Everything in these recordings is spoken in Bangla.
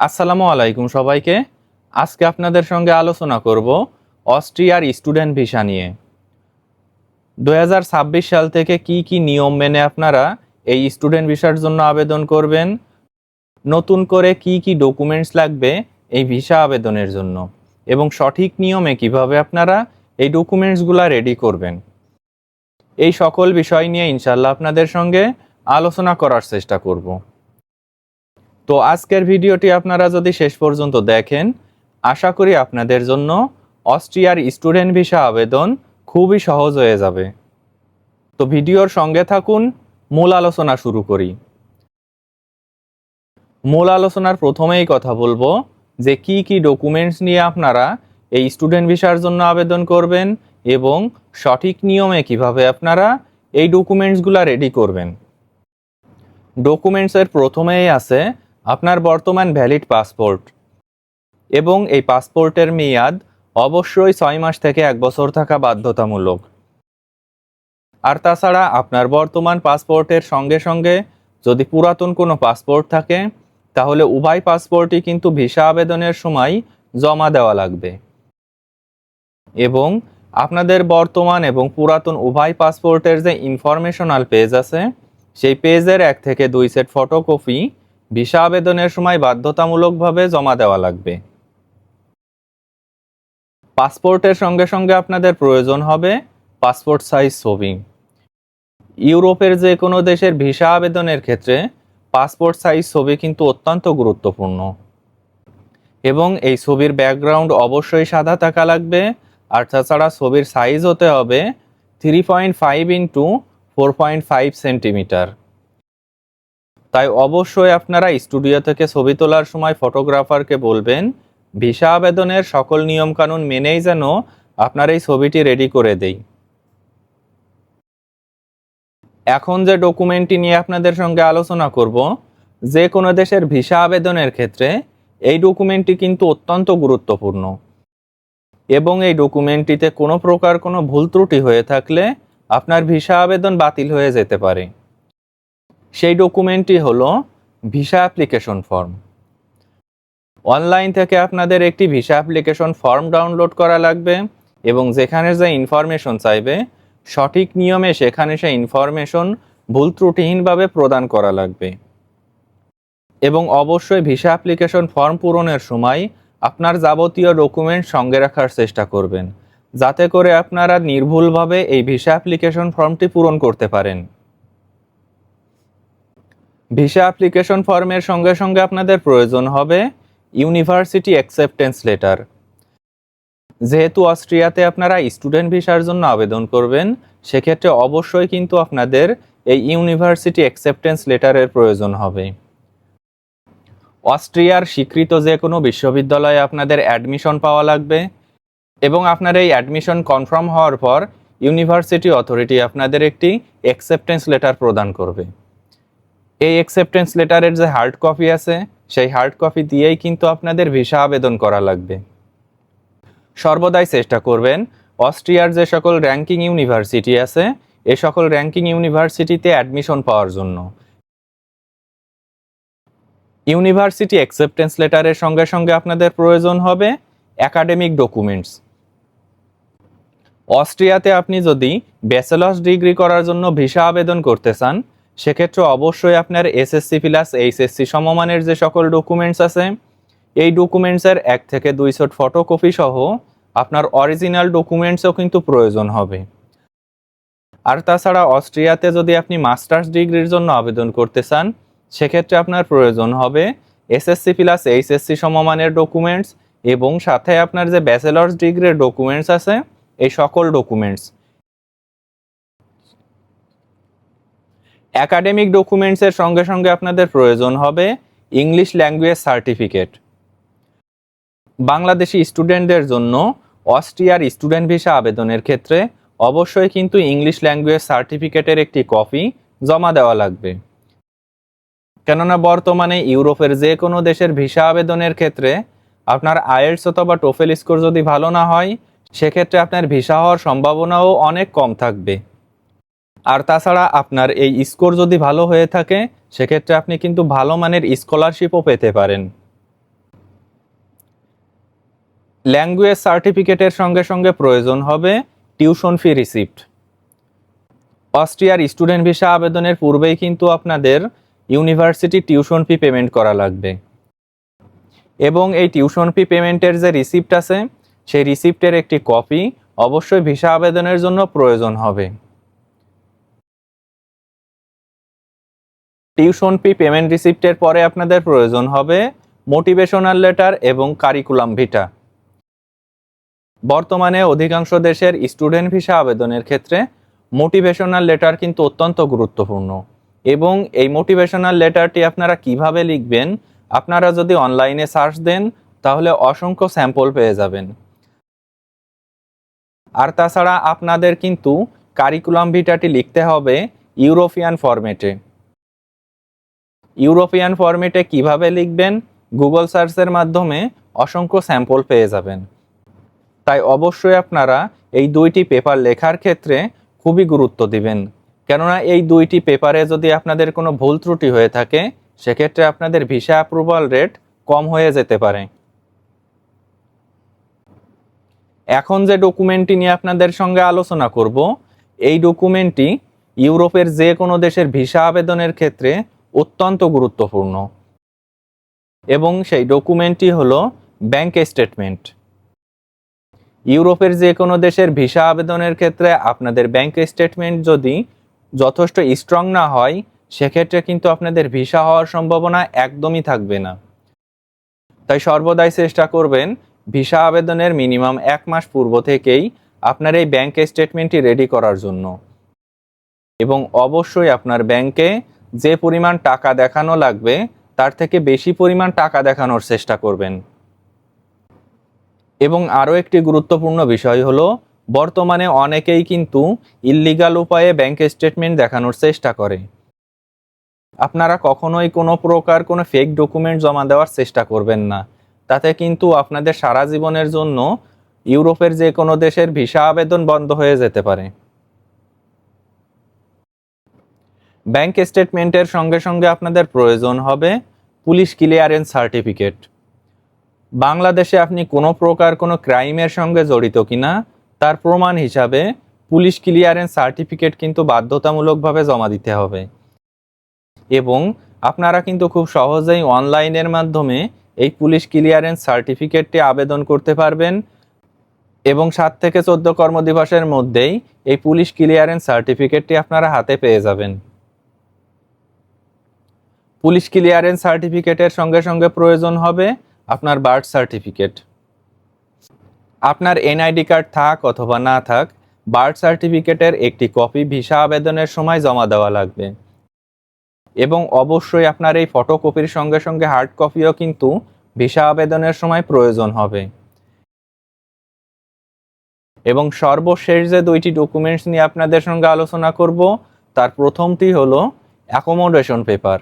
আসসালামু আলাইকুম সবাইকে। আজকে আপনাদের সঙ্গে আলোচনা করব অস্ট্রিয়ার স্টুডেন্ট ভিসা নিয়ে। 2026 সাল থেকে কি নিয়ম মেনে আপনারা এই স্টুডেন্ট ভিসার জন্য আবেদন করবেন, নতুন করে কি ডকুমেন্টস লাগবে এই ভিসা আবেদনের জন্য, এবং সঠিক নিয়মে কিভাবে আপনারা এই ডকুমেন্টসগুলো রেডি করবেন, এই সকল বিষয় নিয়ে ইনশাল্লাহ আপনাদের সঙ্গে আলোচনা করার চেষ্টা করব। তো আজকের ভিডিওটি আপনারা যদি শেষ পর্যন্ত দেখেন, আশা করি আপনাদের জন্য অস্ট্রিয়ার স্টুডেন্ট ভিসা আবেদন খুবই সহজ হয়ে যাবে। তো ভিডিওর সঙ্গে থাকুন, মূল আলোচনা শুরু করি। মূল আলোচনার প্রথমেই কথা বলবো যে কি ডকুমেন্টস নিয়ে আপনারা এই স্টুডেন্ট ভিসার জন্য আবেদন করবেন এবং সঠিক নিয়মে কিভাবে আপনারা এই ডকুমেন্টসগুলো রেডি করবেন। ডকুমেন্টসের প্রথমেই আছে আপনার বর্তমান ভ্যালিড পাসপোর্ট, এবং এই পাসপোর্টের মেয়াদ অবশ্যই 6 মাস থেকে 1 বছর থাকা বাধ্যতামূলক। আর তাছাড়া আপনার বর্তমান পাসপোর্টের সঙ্গে সঙ্গে যদি পুরাতন কোনো পাসপোর্ট থাকে, তাহলে উভয় পাসপোর্টই কিন্তু ভিসা আবেদনের সময় জমা দেওয়া লাগবে। এবং আপনাদের বর্তমান এবং পুরাতন উভয় পাসপোর্টের যে ইনফরমেশনাল পেজ আছে, সেই পেজের 1 থেকে 2 সেট ফটোকপি ভিসা আবেদনের সময় বাধ্যতামূলকভাবে জমা দেওয়া লাগবে। পাসপোর্টের সঙ্গে সঙ্গে আপনাদের প্রয়োজন হবে পাসপোর্ট সাইজ ছবি। ইউরোপের যে কোনো দেশের ভিসা আবেদনের ক্ষেত্রে পাসপোর্ট সাইজ ছবি কিন্তু অত্যন্ত গুরুত্বপূর্ণ, এবং এই ছবির ব্যাকগ্রাউন্ড অবশ্যই সাদা থাকা লাগবে। আর তাছাড়া ছবির সাইজ হতে হবে 3.5 ইন্টু 4.5 সেন্টিমিটার। তাই অবশ্যই আপনারা স্টুডিও থেকে ছবি তোলার সময় ফটোগ্রাফারকে বলবেন ভিসা আবেদনের সকল নিয়মকানুন মেনেই যেন আপনার এই ছবিটি রেডি করে দেই। এখন যে ডকুমেন্টটি নিয়ে আপনাদের সঙ্গে আলোচনা করব, যে কোনো দেশের ভিসা আবেদনের ক্ষেত্রে এই ডকুমেন্টটি কিন্তু অত্যন্ত গুরুত্বপূর্ণ, এবং এই ডকুমেন্টটিতে কোনো প্রকার কোনো ভুল ত্রুটি হয়ে থাকলে আপনার ভিসা আবেদন বাতিল হয়ে যেতে পারে। সেই ডকুমেন্টটি হলো ভিসা অ্যাপ্লিকেশন ফর্ম। অনলাইন থেকে আপনাদের একটি ভিসা অ্যাপ্লিকেশন ফর্ম ডাউনলোড করা লাগবে, এবং যেখানে যে ইনফরমেশন চাইবে সঠিক নিয়মে সেখানে সেই ইনফরমেশন ভুল ত্রুটিহীনভাবে প্রদান করা লাগবে। এবং অবশ্যই ভিসা অ্যাপ্লিকেশন ফর্ম পূরণের সময় আপনার যাবতীয় ডকুমেন্ট সঙ্গে রাখার চেষ্টা করবেন, যাতে করে আপনারা নির্ভুলভাবে এই ভিসা অ্যাপ্লিকেশন ফর্মটি পূরণ করতে পারেন। ভিসা অ্যাপ্লিকেশন ফর্মের সঙ্গে সঙ্গে আপনাদের প্রয়োজন হবে ইউনিভার্সিটি অ্যাকসেপ্টেন্স লেটার। যেহেতু অস্ট্রিয়াতে আপনারা স্টুডেন্ট ভিসার জন্য আবেদন করবেন, সেক্ষেত্রে অবশ্যই কিন্তু আপনাদের এই ইউনিভার্সিটি অ্যাকসেপ্টেন্স লেটারের প্রয়োজন হবে। অস্ট্রিয়ার স্বীকৃত যে কোনো বিশ্ববিদ্যালয়ে আপনাদের অ্যাডমিশন পাওয়া লাগবে, এবং আপনার এই অ্যাডমিশন কনফার্ম হওয়ার পর ইউনিভার্সিটি অথরিটি আপনাদের একটি অ্যাকসেপ্টেন্স লেটার প্রদান করবে। এই অ্যাকসেপ্টেন্স লেটারের যে হার্ড কপি আছে, সেই হার্ড কপি দিয়েই কিন্তু আপনাদের ভিসা আবেদন করা লাগবে। সর্বদাই চেষ্টা করবেন অস্ট্রিয়ার যে সকল র্যাঙ্কিং ইউনিভার্সিটি আছে, এ সকল র্যাঙ্কিং ইউনিভার্সিটিতে অ্যাডমিশন পাওয়ার জন্য। ইউনিভার্সিটি অ্যাকসেপ্টেন্স লেটারের সঙ্গে সঙ্গে আপনাদের প্রয়োজন হবে একাডেমিক ডকুমেন্টস। অস্ট্রিয়াতে আপনি যদি ব্যাচেলার্স ডিগ্রি করার জন্য ভিসা আবেদন করতে চান, সেক্ষেত্রে অবশ্যই আপনার এসএসসি প্লাস এইচএসসি সমমানের যে সকল ডকুমেন্টস আছে, এই ডকুমেন্টসের 1 থেকে 2 সেট ফটোকপি সহ আপনার অরিজিনাল ডকুমেন্টসও কিন্তু প্রয়োজন হবে। আর তাছাড়া অস্ট্রিয়াতে যদি আপনি মাস্টার্স ডিগ্রির জন্য আবেদন করতে চান, সেক্ষেত্রে আপনার প্রয়োজন হবে এসএসসি প্লাস এইচএসসি সমমানের ডকুমেন্টস, এবং সাথে আপনার যে ব্যাচেলার্স ডিগ্রির ডকুমেন্টস আছে, এই সকল ডকুমেন্টস। একাডেমিক ডকুমেন্টসের সঙ্গে সঙ্গে আপনাদের প্রয়োজন হবে ইংলিশ ল্যাঙ্গুয়েজ সার্টিফিকেট। বাংলাদেশি স্টুডেন্টদের জন্য অস্ট্রিয়ার স্টুডেন্ট ভিসা আবেদনের ক্ষেত্রে অবশ্যই কিন্তু ইংলিশ ল্যাঙ্গুয়েজ সার্টিফিকেটের একটি কপি জমা দেওয়া লাগবে। কেননা বর্তমানে ইউরোপের যে কোনো দেশের ভিসা আবেদনের ক্ষেত্রে আপনার আইএলটিএস অথবা টোফেল স্কোর যদি ভালো না হয়, সেক্ষেত্রে আপনার ভিসা হওয়ার সম্ভাবনাও অনেক কম থাকবে। আর তাছাড়া আপনার এই স্কোর যদি ভালো হয়ে থাকে, সেক্ষেত্রে আপনি কিন্তু ভালো মানের স্কলারশিপও পেতে পারেন। ল্যাঙ্গুয়েজ সার্টিফিকেটের সঙ্গে সঙ্গে প্রয়োজন হবে টিউশন ফি রিসিপ্ট। অস্ট্রিয়ার স্টুডেন্ট ভিসা আবেদনের পূর্বেই কিন্তু আপনাদের ইউনিভার্সিটি টিউশন ফি পেমেন্ট করা লাগবে, এবং এই টিউশন ফি পেমেন্টের যে রিসিপ্ট আছে সেই রিসিপ্টের একটি কপি অবশ্যই ভিসা আবেদনের জন্য প্রয়োজন হবে। টিউশন ফি পেমেন্ট রিসিপ্টের পরে আপনাদের প্রয়োজন হবে মোটিভেশনাল লেটার এবং কারিকুলাম ভিটা। বর্তমানে অধিকাংশ দেশের স্টুডেন্ট ভিসা আবেদনের ক্ষেত্রে মোটিভেশনাল লেটার কিন্তু অত্যন্ত গুরুত্বপূর্ণ, এবং এই মোটিভেশনাল লেটারটি আপনারা কিভাবে লিখবেন, আপনারা যদি অনলাইনে সার্চ দেন তাহলে অসংখ্য স্যাম্পল পেয়ে যাবেন। আর তাছাড়া আপনাদের কিন্তু কারিকুলাম ভিটাটি লিখতে হবে ইউরোপিয়ান ফরম্যাটে। ইউরোপিয়ান ফরম্যাটে কিভাবে লিখবেন, গুগল সার্চের মাধ্যমে অসংখ্য স্যাম্পল পেয়ে যাবেন। তাই অবশ্যই আপনারা এই দুইটি পেপার লেখার ক্ষেত্রে খুবই গুরুত্ব দিবেন, কেননা এই দুইটি পেপারে যদি আপনাদের কোনো ভুল ত্রুটি হয়ে থাকে সেক্ষেত্রে আপনাদের ভিসা অ্যাপ্রুভাল রেট কম হয়ে যেতে পারে। এখন যে ডকুমেন্টটি নিয়ে আপনাদের সঙ্গে আলোচনা করব, এই ডকুমেন্টটি ইউরোপের যে কোনো দেশের ভিসা আবেদনের ক্ষেত্রে অত্যন্ত গুরুত্বপূর্ণ, এবং সেই ডকুমেন্টটি হলো ব্যাংক স্টেটমেন্ট। ইউরোপের যে কোনো দেশের ভিসা আবেদনের ক্ষেত্রে আপনাদের ব্যাংক স্টেটমেন্ট যদি যথেষ্ট স্ট্রং না হয় সেক্ষেত্রে কিন্তু আপনাদের ভিসা হওয়ার সম্ভাবনা একদমই থাকবে না। তাই সর্বদাই চেষ্টা করবেন ভিসা আবেদনের মিনিমাম 1 মাস পূর্ব থেকেই আপনার এই ব্যাংক স্টেটমেন্টটি রেডি করার জন্য, এবং অবশ্যই আপনার ব্যাংকে যে পরিমাণ টাকা দেখানো লাগবে তার থেকে বেশি পরিমাণ টাকা দেখানোর চেষ্টা করবেন। এবং আরও একটি গুরুত্বপূর্ণ বিষয় হলো, বর্তমানে অনেকেই কিন্তু ইল্লিগাল উপায়ে ব্যাংক স্টেটমেন্ট দেখানোর চেষ্টা করে। আপনারা কখনোই কোনো প্রকার কোনো ফেক ডকুমেন্ট জমা দেওয়ার চেষ্টা করবেন না, তাতে কিন্তু আপনাদের সারা জীবনের জন্য ইউরোপের যে কোনো দেশের ভিসা আবেদন বন্ধ হয়ে যেতে পারে। ব্যাংক স্টেটমেন্টের সঙ্গে সঙ্গে আপনাদের প্রয়োজন হবে পুলিশ ক্লিয়ারেন্স সার্টিফিকেট। বাংলাদেশে আপনি কোনো প্রকার কোনো ক্রাইমের সঙ্গে জড়িত কিনা তার প্রমাণ হিসাবে পুলিশ ক্লিয়ারেন্স সার্টিফিকেট কিন্তু বাধ্যতামূলকভাবে জমা দিতে হবে, এবং আপনারা কিন্তু খুব সহজেই অনলাইনের মাধ্যমে এই পুলিশ ক্লিয়ারেন্স সার্টিফিকেটটি আবেদন করতে পারবেন, এবং 7 থেকে 14 কর্মদিবসের মধ্যেই এই পুলিশ ক্লিয়ারেন্স সার্টিফিকেটটি আপনারা হাতে পেয়ে যাবেন। পুলিশ ক্লিয়ারেন্স সার্টিফিকেটের সঙ্গে সঙ্গে প্রয়োজন হবে আপনার বার্থ সার্টিফিকেট। আপনার এনআইডি কার্ড থাক অথবা না থাক, বার্থ সার্টিফিকেটের একটি কপি ভিসা আবেদনের সময় জমা দেওয়া লাগবে, এবং অবশ্যই আপনার এই ফটোকপির সঙ্গে সঙ্গে হার্ড কপিও কিন্তু ভিসা আবেদনের সময় প্রয়োজন হবে। এবং সর্বশেষ যে দুইটি ডকুমেন্টস নিয়ে আপনাদের সঙ্গে আলোচনা করব, তার প্রথমটি হলো অ্যাকোমোডেশন পেপার।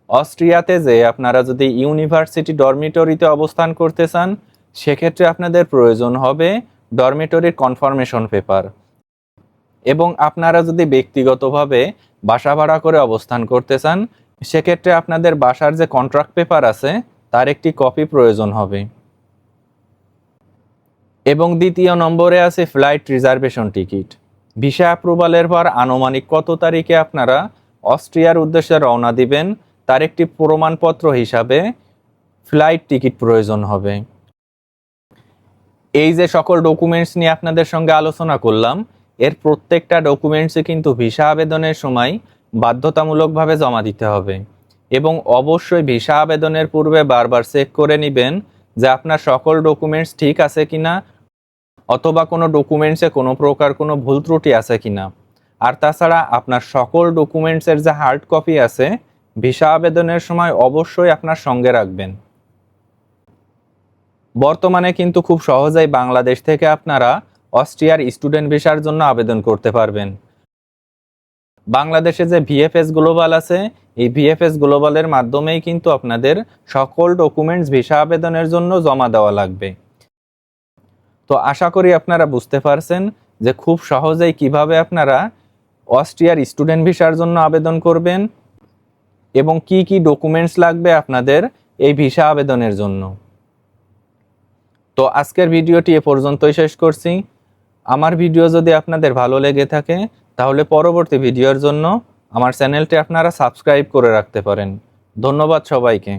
অস্ট্রিয়াতে যে আপনারা যদি ইউনিভার্সিটি ডরমিটরিতে অবস্থান করতে চান সেক্ষেত্রে আপনাদের প্রয়োজন হবে ডরমিটরির কনফার্মেশন পেপার, এবং আপনারা যদি ব্যক্তিগতভাবে বাসা ভাড়া করে অবস্থান করতে চান সেক্ষেত্রে আপনাদের বাসার যে কন্ট্রাক্ট পেপার আছে তার একটি কপি প্রয়োজন হবে। এবং দ্বিতীয় নম্বরে আছে ফ্লাইট রিজার্ভেশন টিকিট। ভিসা অ্যাপ্রুভালের পর আনুমানিক কত তারিখে আপনারা অস্ট্রিয়ার উদ্দেশ্যে রওনা দিবেন তার একটি প্রমাণপত্র হিসাবে ফ্লাইট টিকিট প্রয়োজন হবে। এই যে সকল ডকুমেন্টস নিয়ে আপনাদের সঙ্গে আলোচনা করলাম, এর প্রত্যেকটা ডকুমেন্টসই কিন্তু ভিসা আবেদনের সময় বাধ্যতামূলকভাবে জমা দিতে হবে, এবং অবশ্যই ভিসা আবেদনের পূর্বে বারবার চেক করে নেবেন যে আপনার সকল ডকুমেন্টস ঠিক আছে কিনা, অথবা কোনো ডকুমেন্টসে কোনো প্রকার কোনো ভুল ত্রুটি আছে কিনা। আর তাছাড়া আপনার সকল ডকুমেন্টসের যে হার্ড কপি আছে ভিসা আবেদনের সময় অবশ্যই আপনার সঙ্গে রাখবেন। বর্তমানে কিন্তু খুব সহজেই বাংলাদেশ থেকে আপনারা অস্ট্রিয়ার স্টুডেন্ট ভিসার জন্য আবেদন করতে পারবেন। বাংলাদেশে যে ভিএফএস গ্লোবাল আছে এই ভিএফএস গ্লোবালের মাধ্যমেই কিন্তু আপনাদের সকল ডকুমেন্টস ভিসা আবেদনের জন্য জমা দেওয়া লাগবে। তো আশা করি আপনারা বুঝতে পারছেন যে খুব সহজেই কিভাবে আপনারা অস্ট্রিয়ার স্টুডেন্ট ভিসার জন্য আবেদন করবেন এবং কি কি ডকুমেন্টস লাগবে আপনাদের এই ভিসা আবেদনের জন্য। তো আজকের ভিডিওটি এ পর্যন্তই শেষ করছি। আমার ভিডিও যদি আপনাদের ভালো লেগে থাকে তাহলে পরবর্তী ভিডিওর জন্য আমার চ্যানেলটি আপনারা সাবস্ক্রাইব করে রাখতে পারেন। ধন্যবাদ সবাইকে।